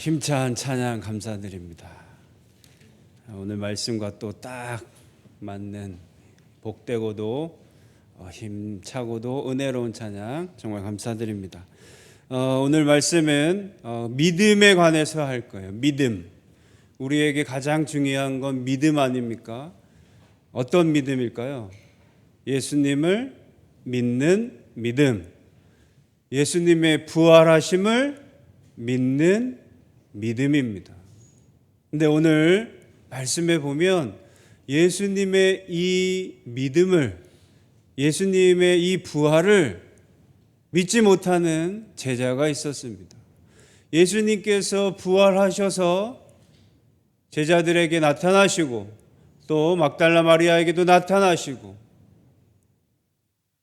힘찬 찬양 감사드립니다. 오늘 말씀과 또 딱 맞는 복되고도 힘차고도 은혜로운 찬양 정말 감사드립니다. 오늘 말씀은 믿음에 관해서 할 거예요. 믿음. 우리에게 가장 중요한 건 믿음 아닙니까? 어떤 믿음일까요? 예수님을 믿는 믿음. 예수님의 부활하심을 믿는 믿음입니다. 근데 오늘 말씀에 보면 예수님의 이 믿음을, 예수님의 이 부활을 믿지 못하는 제자가 있었습니다. 예수님께서 부활하셔서 제자들에게 나타나시고 또 막달라 마리아에게도 나타나시고,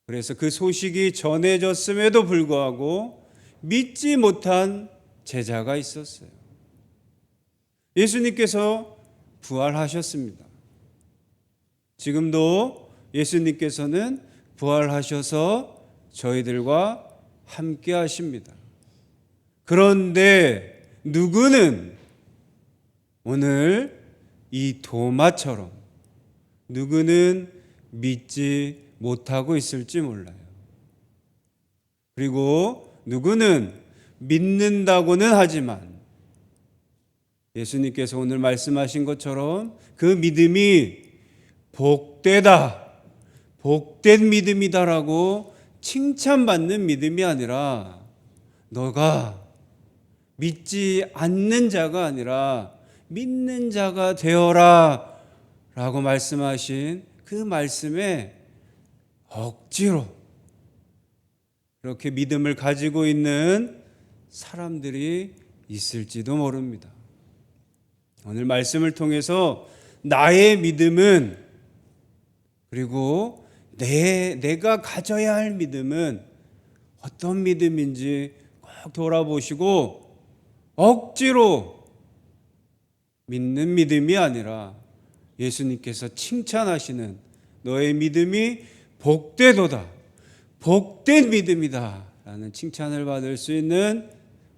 그래서 그 소식이 전해졌음에도 불구하고 믿지 못한 제자가 있었어요. 예수님께서 부활하셨습니다. 지금도 예수님께서는 부활하셔서 저희들과 함께 하십니다. 그런데 누구는 오늘 이 도마처럼 누구는 믿지 못하고 있을지 몰라요. 그리고 누구는 믿는다고는 하지만 예수님께서 오늘 말씀하신 것처럼 그 믿음이 복되다, 복된 믿음이다라고 칭찬받는 믿음이 아니라, 너가 믿지 않는 자가 아니라 믿는 자가 되어라 라고 말씀하신 그 말씀에 억지로 이렇게 믿음을 가지고 있는 사람들이 있을지도 모릅니다. 오늘 말씀을 통해서 나의 믿음은, 그리고 내가 가져야 할 믿음은 어떤 믿음인지 꼭 돌아보시고 억지로 믿는 믿음이 아니라 예수님께서 칭찬하시는 너의 믿음이 복되도다, 복된 믿음이다 라는 칭찬을 받을 수 있는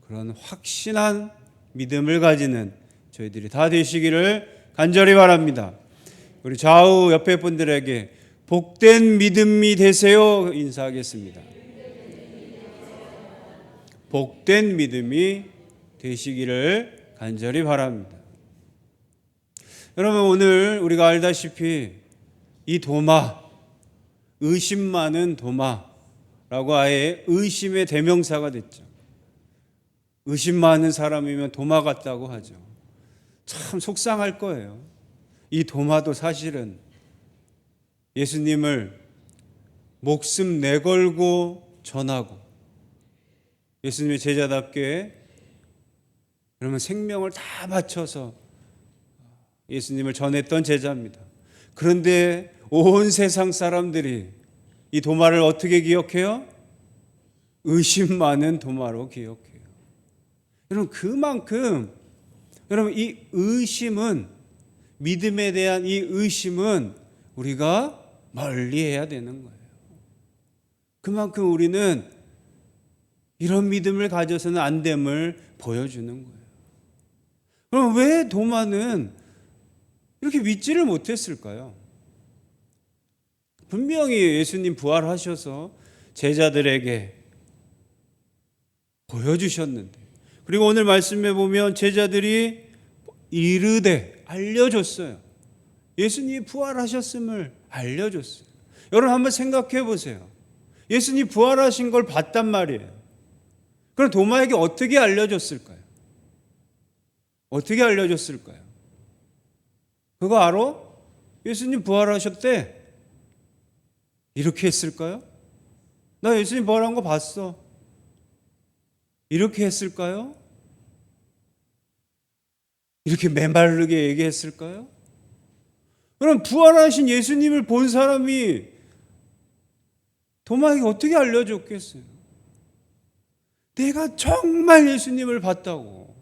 그런 확신한 믿음을 가지는 저희들이 다 되시기를 간절히 바랍니다. 우리 좌우 옆에 분들에게 복된 믿음이 되세요 인사하겠습니다. 복된 믿음이 되시기를 간절히 바랍니다. 여러분, 오늘 우리가 알다시피 이 도마, 의심 많은 도마라고 아예 의심의 대명사가 됐죠. 의심 많은 사람이면 도마 같다고 하죠. 참 속상할 거예요. 이 도마도 사실은 예수님을 목숨 내걸고 전하고 예수님의 제자답게 그러면 생명을 다 바쳐서 예수님을 전했던 제자입니다. 그런데 온 세상 사람들이 이 도마를 어떻게 기억해요? 의심 많은 도마로 기억해요. 여러분, 그만큼 여러분, 이 의심은, 믿음에 대한 이 의심은 우리가 멀리 해야 되는 거예요. 그만큼 우리는 이런 믿음을 가져서는 안 됨을 보여주는 거예요. 그럼 왜 도마는 이렇게 믿지를 못했을까요? 분명히 예수님 부활하셔서 제자들에게 보여주셨는데, 그리고 오늘 말씀에 보면 제자들이 이르되 알려줬어요. 예수님이 부활하셨음을 알려줬어요. 여러분 한번 생각해 보세요. 예수님이 부활하신 걸 봤단 말이에요. 그럼 도마에게 어떻게 알려줬을까요? 어떻게 알려줬을까요? 그거 알아? 예수님 부활하셨대. 이렇게 했을까요? 나 예수님 부활한 거 봤어. 이렇게 했을까요? 이렇게 메마르게 얘기했을까요? 그럼 부활하신 예수님을 본 사람이 도마에게 어떻게 알려줬겠어요? 내가 정말 예수님을 봤다고,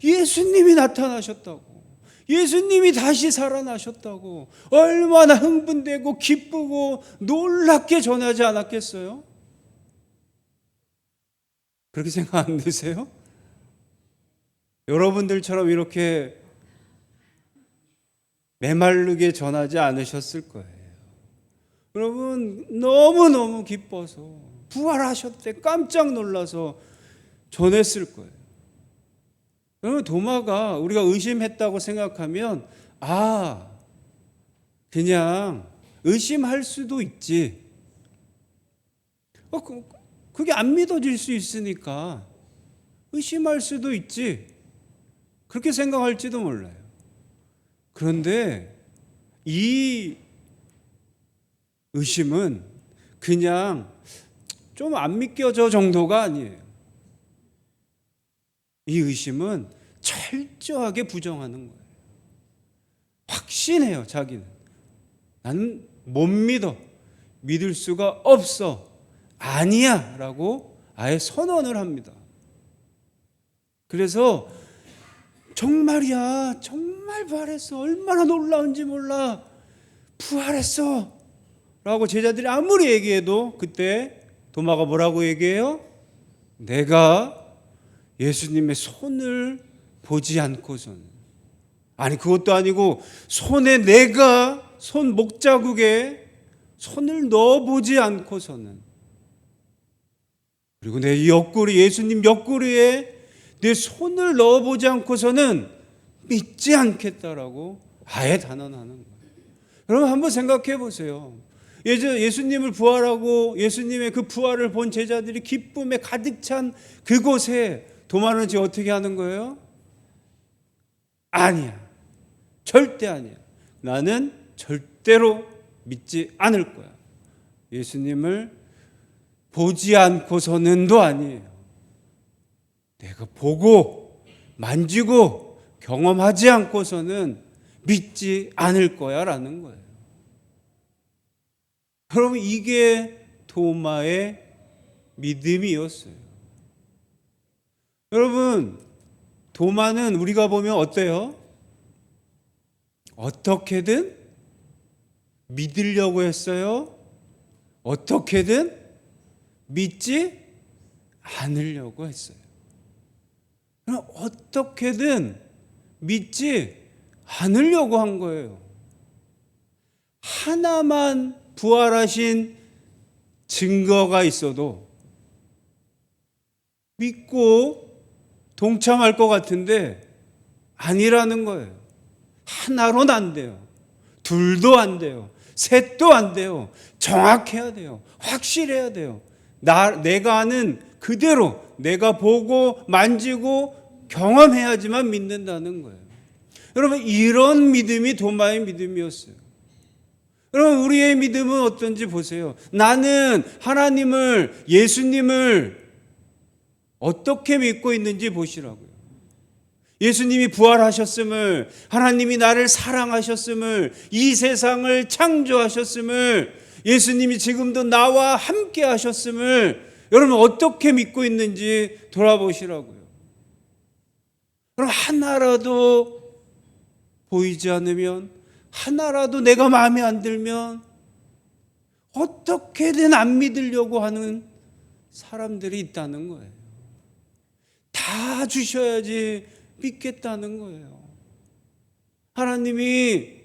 예수님이 나타나셨다고, 예수님이 다시 살아나셨다고 얼마나 흥분되고 기쁘고 놀랍게 전하지 않았겠어요? 그렇게 생각 안 드세요? 여러분들처럼 이렇게 메마르게 전하지 않으셨을 거예요. 여러분 너무너무 기뻐서 부활하셨대 깜짝 놀라서 전했을 거예요. 여러분 도마가 우리가 의심했다고 생각하면 그냥 의심할 수도 있지. 그게 안 믿어질 수 있으니까 의심할 수도 있지. 그렇게 생각할지도 몰라요. 그런데 이 의심은 그냥 좀 안 믿겨져 정도가 아니에요. 이 의심은 철저하게 부정하는 거예요. 확신해요, 자기는. 나는 못 믿어. 믿을 수가 없어. 아니야. 라고 아예 선언을 합니다. 그래서 정말이야. 정말 부활했어. 얼마나 놀라운지 몰라. 부활했어. 라고 제자들이 아무리 얘기해도 그때 도마가 뭐라고 얘기해요? 내가 예수님의 손을 보지 않고서는, 아니 그것도 아니고 손에 내가 손 목자국에 손을 넣어보지 않고서는, 그리고 내 옆구리 예수님 옆구리에 내 손을 넣어보지 않고서는 믿지 않겠다라고 아예 단언하는 거예요. 여러분 한번 생각해 보세요. 예수님을 부활하고 예수님의 그 부활을 본 제자들이 기쁨에 가득 찬 그곳에 도마는 지금 어떻게 하는 거예요? 아니야. 절대 아니야. 나는 절대로 믿지 않을 거야. 예수님을 보지 않고서는도 아니에요. 내가 보고 만지고 경험하지 않고서는 믿지 않을 거야 라는 거예요. 여러분 이게 도마의 믿음이었어요. 여러분 도마는 우리가 보면 어때요? 어떻게든 믿으려고 했어요. 어떻게든 믿지 않으려고 했어요. 어떻게든 믿지 않으려고 한 거예요. 하나만 부활하신 증거가 있어도 믿고 동참할 것 같은데 아니라는 거예요. 하나로는 안 돼요. 둘도 안 돼요. 셋도 안 돼요. 정확해야 돼요. 확실해야 돼요. 내가 아는 그대로 내가 보고 만지고 경험해야지만 믿는다는 거예요. 여러분 이런 믿음이 도마의 믿음이었어요. 여러분 우리의 믿음은 어떤지 보세요. 나는 하나님을, 예수님을 어떻게 믿고 있는지 보시라고요. 예수님이 부활하셨음을, 하나님이 나를 사랑하셨음을, 이 세상을 창조하셨음을, 예수님이 지금도 나와 함께 하셨음을 여러분 어떻게 믿고 있는지 돌아보시라고요. 그럼 하나라도 보이지 않으면, 하나라도 내가 마음에 안 들면 어떻게든 안 믿으려고 하는 사람들이 있다는 거예요. 다 주셔야지 믿겠다는 거예요. 하나님이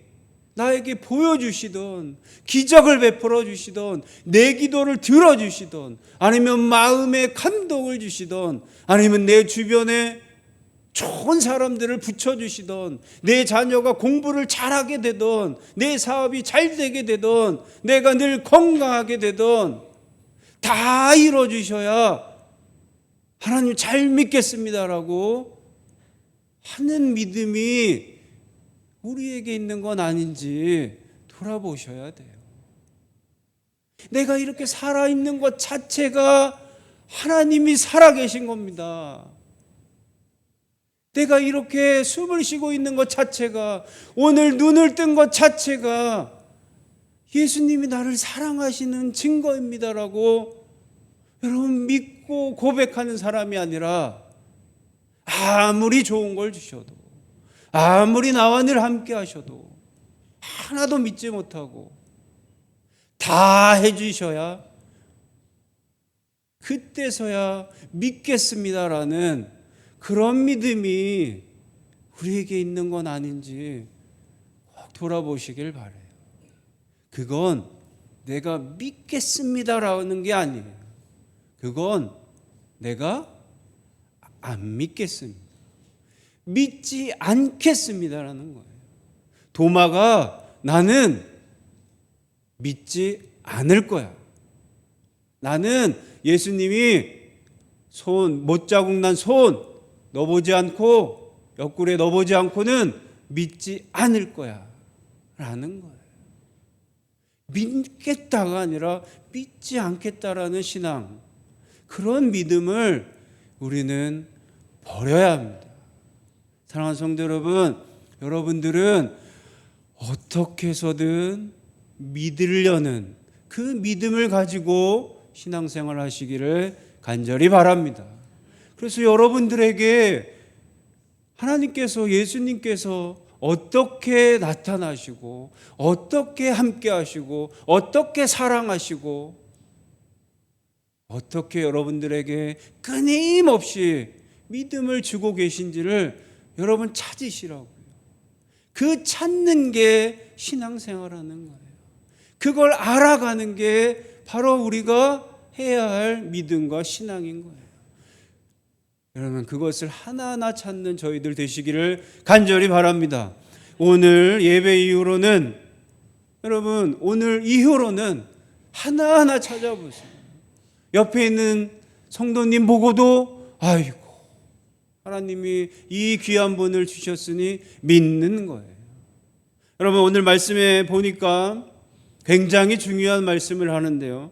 나에게 보여주시던, 기적을 베풀어 주시던, 내 기도를 들어주시던, 아니면 마음에 감동을 주시던, 아니면 내 주변에 좋은 사람들을 붙여주시던, 내 자녀가 공부를 잘하게 되던, 내 사업이 잘 되게 되던, 내가 늘 건강하게 되던 다 이루어주셔야 하나님 잘 믿겠습니다라고 하는 믿음이 우리에게 있는 건 아닌지 돌아보셔야 돼요. 내가 이렇게 살아있는 것 자체가 하나님이 살아계신 겁니다. 내가 이렇게 숨을 쉬고 있는 것 자체가, 오늘 눈을 뜬 것 자체가 예수님이 나를 사랑하시는 증거입니다라고 여러분 믿고 고백하는 사람이 아니라, 아무리 좋은 걸 주셔도, 아무리 나와 늘 함께 하셔도 하나도 믿지 못하고 다 해주셔야 그때서야 믿겠습니다라는 그런 믿음이 우리에게 있는 건 아닌지 꼭 돌아보시길 바라요. 그건 내가 믿겠습니다라는 게 아니에요. 그건 내가 안 믿겠습니다. 믿지 않겠습니다라는 거예요. 도마가 나는 믿지 않을 거야. 나는 예수님이 못자국 난 손 넣어보지 않고 옆구리에 넣어보지 않고는 믿지 않을 거야 라는 거예요. 믿겠다가 아니라 믿지 않겠다라는 신앙, 그런 믿음을 우리는 버려야 합니다. 사랑하는 성도 여러분, 여러분들은 어떻게 해서든 믿으려는 그 믿음을 가지고 신앙생활 하시기를 간절히 바랍니다. 그래서 여러분들에게 하나님께서, 예수님께서 어떻게 나타나시고 어떻게 함께 하시고 어떻게 사랑하시고 어떻게 여러분들에게 끊임없이 믿음을 주고 계신지를 여러분 찾으시라고요. 그 찾는 게 신앙생활하는 거예요. 그걸 알아가는 게 바로 우리가 해야 할 믿음과 신앙인 거예요. 여러분, 그것을 하나하나 찾는 저희들 되시기를 간절히 바랍니다. 오늘 예배 이후로는, 여러분 오늘 이후로는 하나하나 찾아보세요. 옆에 있는 성도님 보고도 아이고, 하나님이 이 귀한 분을 주셨으니 믿는 거예요. 여러분, 오늘 말씀에 보니까 굉장히 중요한 말씀을 하는데요.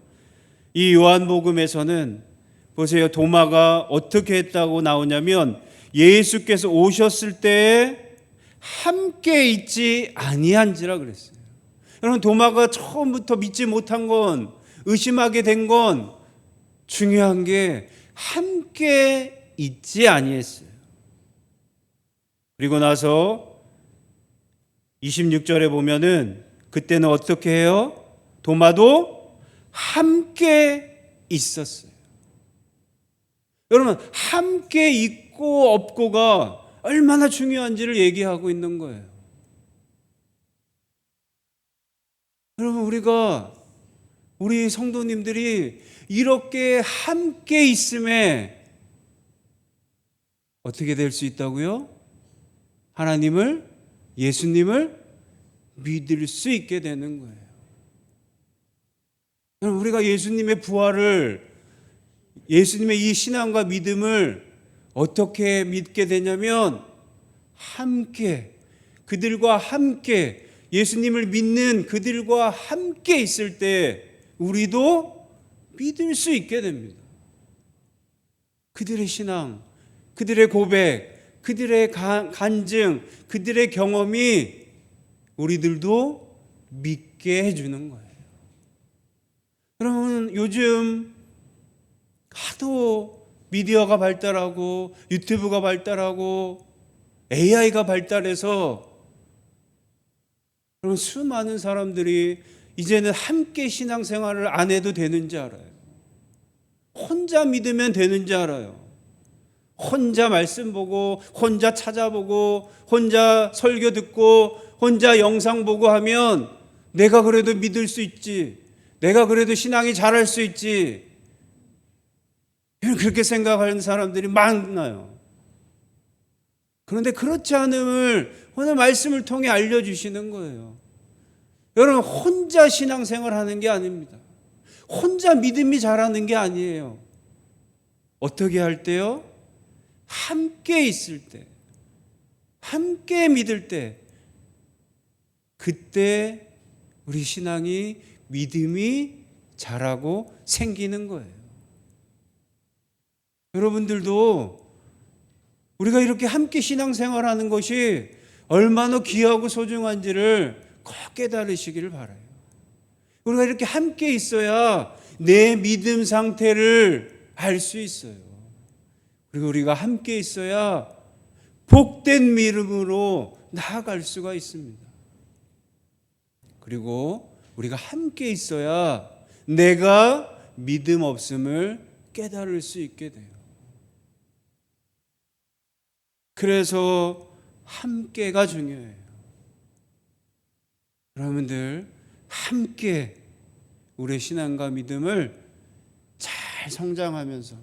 이 요한복음에서는 보세요. 도마가 어떻게 했다고 나오냐면 예수께서 오셨을 때에 함께 있지 아니한지라 그랬어요. 여러분, 도마가 처음부터 믿지 못한 건, 의심하게 된 건 중요한 게 함께 있지 아니했어요. 그리고 나서 26절에 보면은 그때는 어떻게 해요? 도마도 함께 있었어요. 여러분, 함께 있고 없고가 얼마나 중요한지를 얘기하고 있는 거예요. 여러분, 우리 성도님들이 이렇게 함께 있음에 어떻게 될 수 있다고요? 하나님을, 예수님을 믿을 수 있게 되는 거예요. 여러분, 우리가 예수님의 부활을, 예수님의 이 신앙과 믿음을 어떻게 믿게 되냐면 함께, 그들과 함께, 예수님을 믿는 그들과 함께 있을 때 우리도 믿을 수 있게 됩니다. 그들의 신앙, 그들의 고백, 그들의 간증, 그들의 경험이 우리들도 믿게 해주는 거예요. 여러분, 요즘 하도 미디어가 발달하고 유튜브가 발달하고 AI가 발달해서 여러분, 수많은 사람들이 이제는 함께 신앙생활을 안 해도 되는지 알아요. 혼자 믿으면 되는지 알아요. 혼자 말씀 보고, 혼자 찾아보고, 혼자 설교 듣고, 혼자 영상 보고 하면 내가 그래도 믿을 수 있지, 내가 그래도 신앙이 자랄 수 있지, 그렇게 생각하는 사람들이 많아요. 그런데 그렇지 않음을 오늘 말씀을 통해 알려주시는 거예요. 여러분, 혼자 신앙생활 하는 게 아닙니다. 혼자 믿음이 자라는 게 아니에요. 어떻게 할 때요? 함께 있을 때, 함께 믿을 때, 그때 우리 신앙이, 믿음이 자라고 생기는 거예요. 여러분들도 우리가 이렇게 함께 신앙생활하는 것이 얼마나 귀하고 소중한지를 꼭 깨달으시기를 바라요. 우리가 이렇게 함께 있어야 내 믿음 상태를 알 수 있어요. 그리고 우리가 함께 있어야 복된 믿음으로 나아갈 수가 있습니다. 그리고 우리가 함께 있어야 내가 믿음 없음을 깨달을 수 있게 돼요. 그래서 함께가 중요해요. 여러분들 함께 우리의 신앙과 믿음을 잘 성장하면서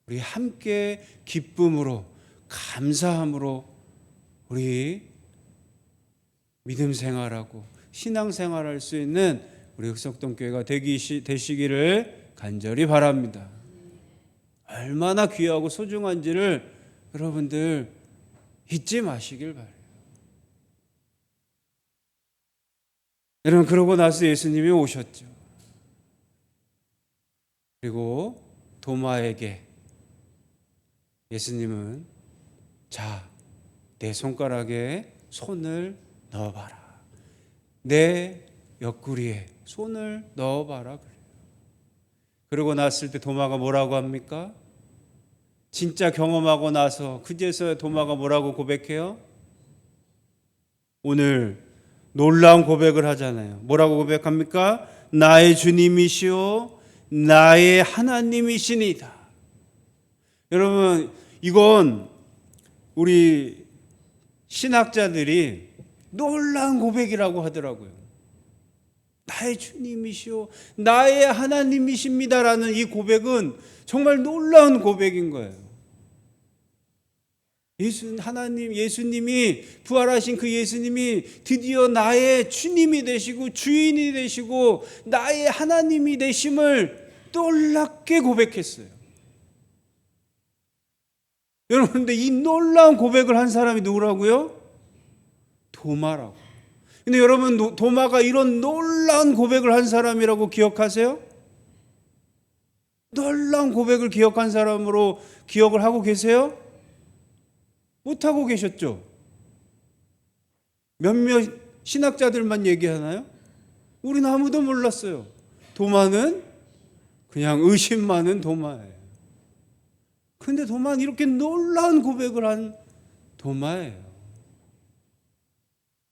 우리 함께 기쁨으로 감사함으로 우리 믿음 생활하고 신앙 생활할 수 있는 우리 흑석동교회가 되시기를 간절히 바랍니다. 얼마나 귀하고 소중한지를 여러분들 잊지 마시길 바라요. 여러분, 그러고 나서 예수님이 오셨죠. 그리고 도마에게 예수님은 자, 내 손가락에 손을 넣어봐라. 내 옆구리에 손을 넣어봐라. 그래요. 그러고 났을 때 도마가 뭐라고 합니까? 진짜 경험하고 나서 그제서야 도마가 뭐라고 고백해요? 오늘 놀라운 고백을 하잖아요. 뭐라고 고백합니까? 나의 주님이시오 나의 하나님이시니다. 여러분, 이건 우리 신학자들이 놀라운 고백이라고 하더라고요. 나의 주님이시오 나의 하나님이십니다라는 이 고백은 정말 놀라운 고백인 거예요. 예수님이 부활하신 그 예수님이 드디어 나의 주님이 되시고 주인이 되시고 나의 하나님이 되심을 놀랍게 고백했어요. 여러분, 근데 이 놀라운 고백을 한 사람이 누구라고요? 도마라고. 근데 여러분, 도마가 이런 놀라운 고백을 한 사람이라고 기억하세요? 놀라운 고백을 기억한 사람으로 기억을 하고 계세요? 못하고 계셨죠? 몇몇 신학자들만 얘기하나요? 우리는 아무도 몰랐어요. 도마는 그냥 의심 많은 도마예요. 근데 도마는 이렇게 놀라운 고백을 한 도마예요.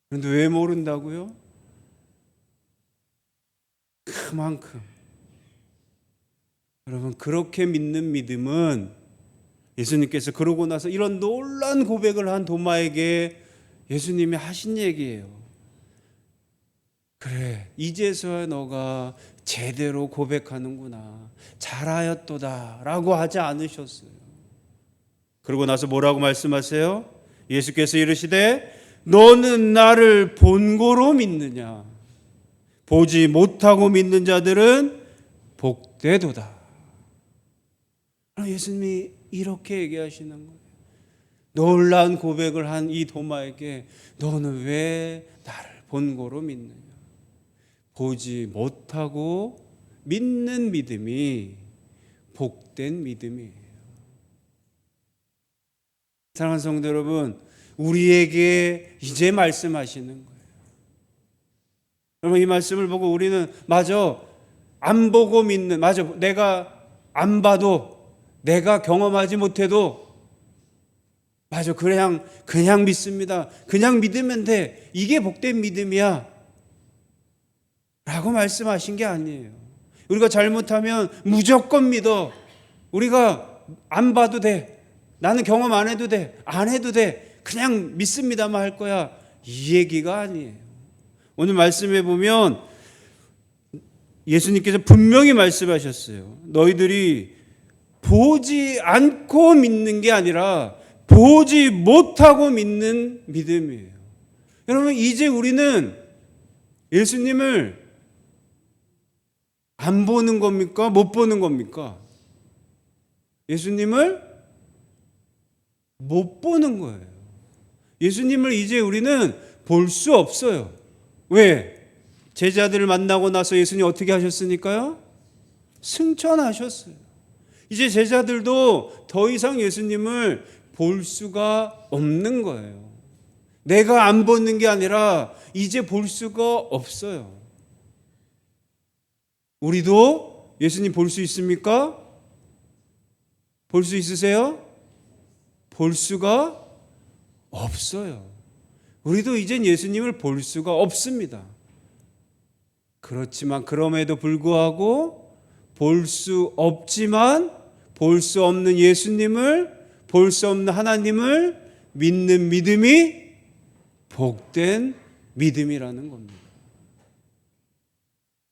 그런데 왜 모른다고요? 그만큼 여러분, 그렇게 믿는 믿음은 예수님께서 그러고 나서 이런 놀라운 고백을 한 도마에게 예수님이 하신 얘기예요. 그래, 이제서야 너가 제대로 고백하는구나. 잘하였도다 라고 하지 않으셨어요. 그러고 나서 뭐라고 말씀하세요? 예수께서 이르시되 너는 나를 본고로 믿느냐? 보지 못하고 믿는 자들은 복되도다. 예수님이 이렇게 얘기하시는 거예요. 놀라운 고백을 한 이 도마에게 너는 왜 나를 본고로 믿느냐? 보지 못하고 믿는 믿음이 복된 믿음이에요. 사랑하는 성도 여러분, 우리에게 이제 말씀하시는 거예요. 여러분, 이 말씀을 보고 우리는 맞아, 안 보고 믿는, 맞아, 내가 안 봐도 내가 경험하지 못해도 맞아, 그냥 믿습니다. 그냥 믿으면 돼. 이게 복된 믿음이야 라고 말씀하신 게 아니에요. 우리가 잘못하면 무조건 믿어. 우리가 안 봐도 돼. 나는 경험 안 해도 돼. 안 해도 돼. 그냥 믿습니다만 할 거야. 이 얘기가 아니에요. 오늘 말씀해 보면 예수님께서 분명히 말씀하셨어요. 너희들이 보지 않고 믿는 게 아니라 보지 못하고 믿는 믿음이에요. 여러분, 이제 우리는 예수님을 안 보는 겁니까? 못 보는 겁니까? 예수님을 못 보는 거예요. 예수님을 이제 우리는 볼 수 없어요. 왜? 제자들을 만나고 나서 예수님 어떻게 하셨으니까요? 승천하셨어요. 이제 제자들도 더 이상 예수님을 볼 수가 없는 거예요. 내가 안 보는 게 아니라 이제 볼 수가 없어요. 우리도 예수님 볼 수 있습니까? 볼 수 있으세요? 볼 수가 없어요. 우리도 이젠 예수님을 볼 수가 없습니다. 그렇지만 그럼에도 불구하고 볼 수 없지만 볼 수 없는 예수님을 볼 수 없는 하나님을 믿는 믿음이 복된 믿음이라는 겁니다.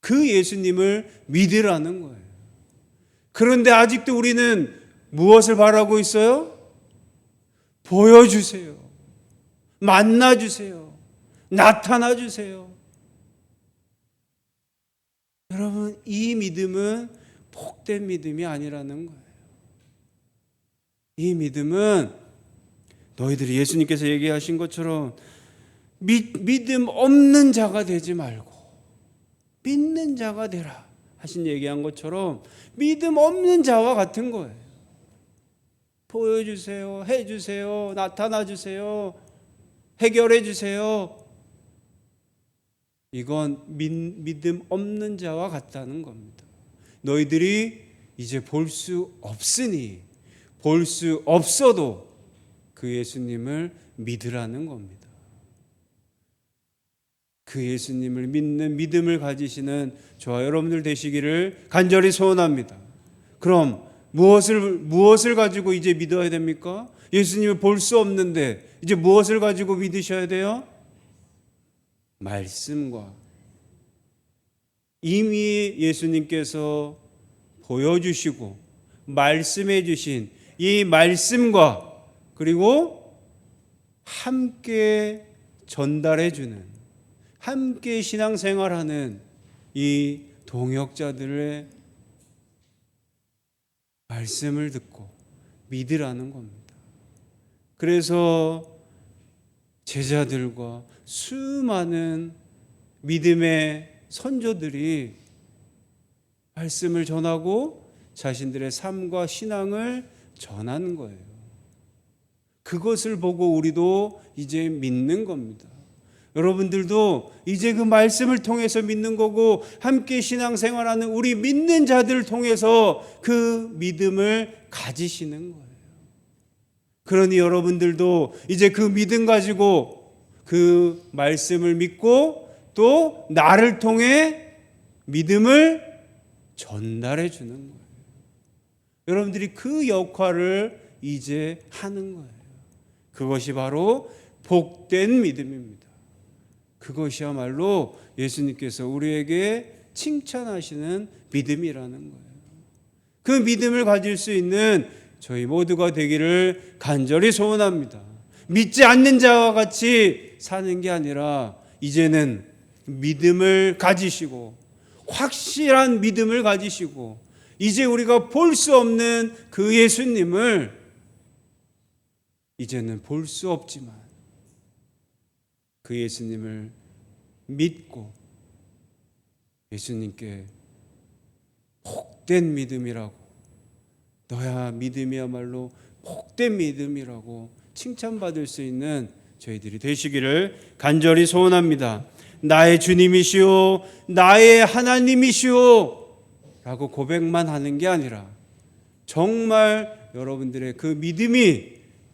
그 예수님을 믿으라는 거예요. 그런데 아직도 우리는 무엇을 바라고 있어요? 보여주세요. 만나주세요. 나타나주세요. 여러분, 이 믿음은 복된 믿음이 아니라는 거예요. 이 믿음은 너희들이 예수님께서 얘기하신 것처럼 믿음 없는 자가 되지 말고 믿는 자가 되라 하신 얘기한 것처럼 믿음 없는 자와 같은 거예요. 보여주세요. 해주세요. 나타나주세요. 해결해주세요. 이건 믿음 없는 자와 같다는 겁니다. 너희들이 이제 볼 수 없으니 볼 수 없어도 그 예수님을 믿으라는 겁니다. 그 예수님을 믿는 믿음을 가지시는 저와 여러분들 되시기를 간절히 소원합니다. 그럼 무엇을 가지고 이제 믿어야 됩니까? 예수님을 볼 수 없는데 이제 무엇을 가지고 믿으셔야 돼요? 말씀과 이미 예수님께서 보여주시고 말씀해 주신 이 말씀과 그리고 함께 전달해 주는 함께 신앙생활하는 이 동역자들의 말씀을 듣고 믿으라는 겁니다. 그래서 제자들과 수많은 믿음의 선조들이 말씀을 전하고 자신들의 삶과 신앙을 전한 거예요. 그것을 보고 우리도 이제 믿는 겁니다. 여러분들도 이제 그 말씀을 통해서 믿는 거고 함께 신앙생활하는 우리 믿는 자들을 통해서 그 믿음을 가지시는 거예요. 그러니 여러분들도 이제 그 믿음 가지고 그 말씀을 믿고 또 나를 통해 믿음을 전달해 주는 거예요. 여러분들이 그 역할을 이제 하는 거예요. 그것이 바로 복된 믿음입니다. 그것이야말로 예수님께서 우리에게 칭찬하시는 믿음이라는 거예요. 그 믿음을 가질 수 있는 저희 모두가 되기를 간절히 소원합니다. 믿지 않는 자와 같이 사는 게 아니라 이제는 믿음을 가지시고 확실한 믿음을 가지시고 이제 우리가 볼 수 없는 그 예수님을 이제는 볼 수 없지만 그 예수님을 믿고 예수님께 복된 믿음이라고 너야 믿음이야말로 복된 믿음이라고 칭찬받을 수 있는 저희들이 되시기를 간절히 소원합니다. 나의 주님이시오 나의 하나님이시오 라고 고백만 하는 게 아니라 정말 여러분들의 그 믿음이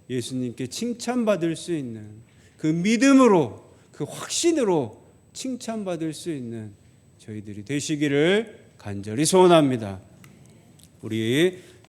예수님께 칭찬받을 수 있는 그 믿음으로 그 확신으로 칭찬받을 수 있는 저희들이 되시기를 간절히 소원합니다. 우리